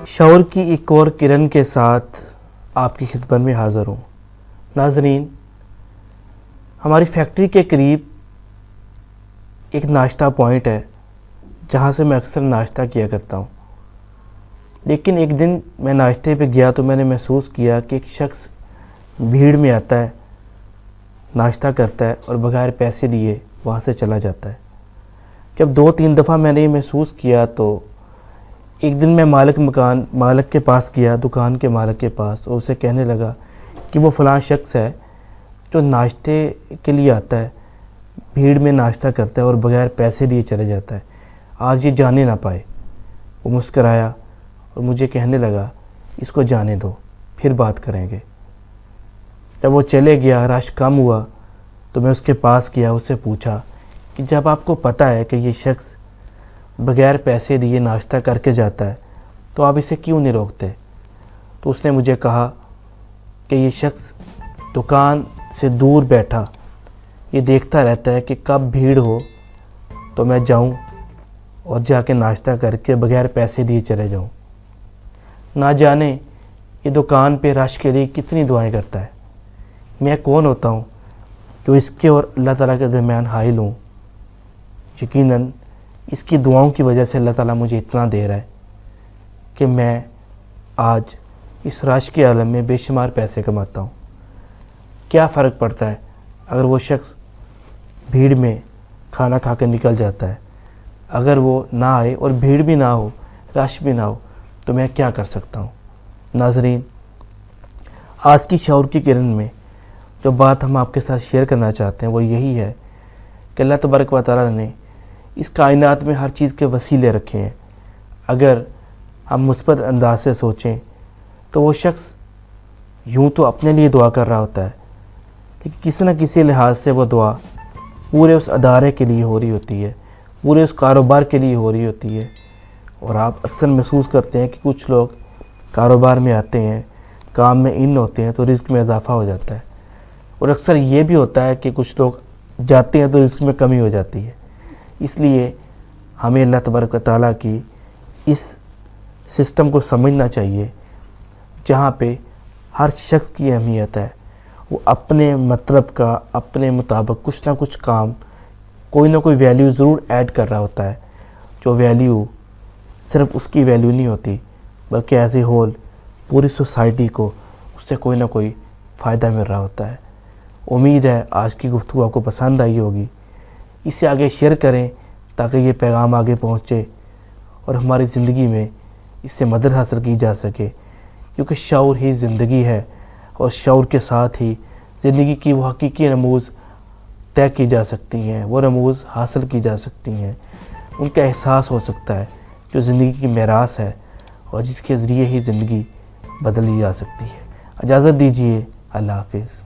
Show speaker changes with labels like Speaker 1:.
Speaker 1: شعور کی ایک اور کرن کے ساتھ آپ کی خدمت میں حاضر ہوں۔ ناظرین، ہماری فیکٹری کے قریب ایک ناشتہ پوائنٹ ہے جہاں سے میں اکثر ناشتہ کیا کرتا ہوں، لیکن ایک دن میں ناشتے پہ گیا تو میں نے محسوس کیا کہ ایک شخص بھیڑ میں آتا ہے، ناشتہ کرتا ہے اور بغیر پیسے لیے وہاں سے چلا جاتا ہے۔ جب 2-3 دفعہ میں نے یہ محسوس کیا تو ایک دن میں مالک کے پاس گیا، دکان کے مالک کے پاس، اور اسے کہنے لگا کہ وہ فلاں شخص ہے جو ناشتے کے لیے آتا ہے، بھیڑ میں ناشتہ کرتا ہے اور بغیر پیسے لیے چلے جاتا ہے، آج یہ جانے نہ پائے۔ وہ مسکرایا اور مجھے کہنے لگا اس کو جانے دو، پھر بات کریں گے۔ جب وہ چلے گیا، رش کم ہوا تو میں اس کے پاس گیا، اس سے پوچھا کہ جب آپ کو پتہ ہے کہ یہ شخص بغیر پیسے دیے ناشتہ کر کے جاتا ہے تو آپ اسے کیوں نہیں روکتے؟ تو اس نے مجھے کہا کہ یہ شخص دکان سے دور بیٹھا یہ دیکھتا رہتا ہے کہ کب بھیڑ ہو تو میں جاؤں اور جا کے ناشتہ کر کے بغیر پیسے دیے چلے جاؤں۔ نہ جانے یہ دکان پہ رش کے لیے کتنی دعائیں کرتا ہے۔ میں کون ہوتا ہوں جو اس کے اور اللہ تعالیٰ کے درمیان حائل ہوں؟ یقیناً اس کی دعاؤں کی وجہ سے اللہ تعالیٰ مجھے اتنا دے رہا ہے کہ میں آج اس رش کے عالم میں بے شمار پیسے کماتا ہوں۔ کیا فرق پڑتا ہے اگر وہ شخص بھیڑ میں کھانا کھا کے نکل جاتا ہے؟ اگر وہ نہ آئے اور بھیڑ بھی نہ ہو، رش بھی نہ ہو، تو میں کیا کر سکتا ہوں؟ ناظرین، آج کی شعور کی کرن میں جو بات ہم آپ کے ساتھ شیئر کرنا چاہتے ہیں وہ یہی ہے کہ اللہ تبارک و تعالیٰ نے اس کائنات میں ہر چیز کے وسیلے رکھے ہیں۔ اگر ہم مثبت انداز سے سوچیں تو وہ شخص یوں تو اپنے لیے دعا کر رہا ہوتا ہے، لیکن کسی نہ کسی لحاظ سے وہ دعا پورے اس ادارے کے لیے ہو رہی ہوتی ہے، پورے اس کاروبار کے لیے ہو رہی ہوتی ہے۔ اور آپ اکثر محسوس کرتے ہیں کہ کچھ لوگ کاروبار میں آتے ہیں، کام میں ان ہوتے ہیں تو رزق میں اضافہ ہو جاتا ہے، اور اکثر یہ بھی ہوتا ہے کہ کچھ لوگ جاتے ہیں تو رزق میں کمی ہو جاتی ہے۔ اس لیے ہمیں اللہ تبارک و تعالیٰ کی اس سسٹم کو سمجھنا چاہیے جہاں پہ ہر شخص کی اہمیت ہے، وہ اپنے مطلب کا اپنے مطابق کچھ نہ کچھ کام، کوئی نہ کوئی ویلیو ضرور ایڈ کر رہا ہوتا ہے، جو ویلیو صرف اس کی ویلیو نہیں ہوتی بلکہ ایز اے ہول پوری سوسائٹی کو اس سے کوئی نہ کوئی فائدہ مل رہا ہوتا ہے۔ امید ہے آج کی گفتگو آپ کو پسند آئی ہوگی۔ اسے آگے شیئر کریں تاکہ یہ پیغام آگے پہنچے اور ہماری زندگی میں اس سے مدد حاصل کی جا سکے، کیونکہ شعور ہی زندگی ہے، اور شعور کے ساتھ ہی زندگی کی وہ حقیقی رموز طے کی جا سکتی ہیں، وہ رموز حاصل کی جا سکتی ہیں، ان کا احساس ہو سکتا ہے جو زندگی کی میراث ہے اور جس کے ذریعے ہی زندگی بدلی جا سکتی ہے۔ اجازت دیجیے، اللہ حافظ۔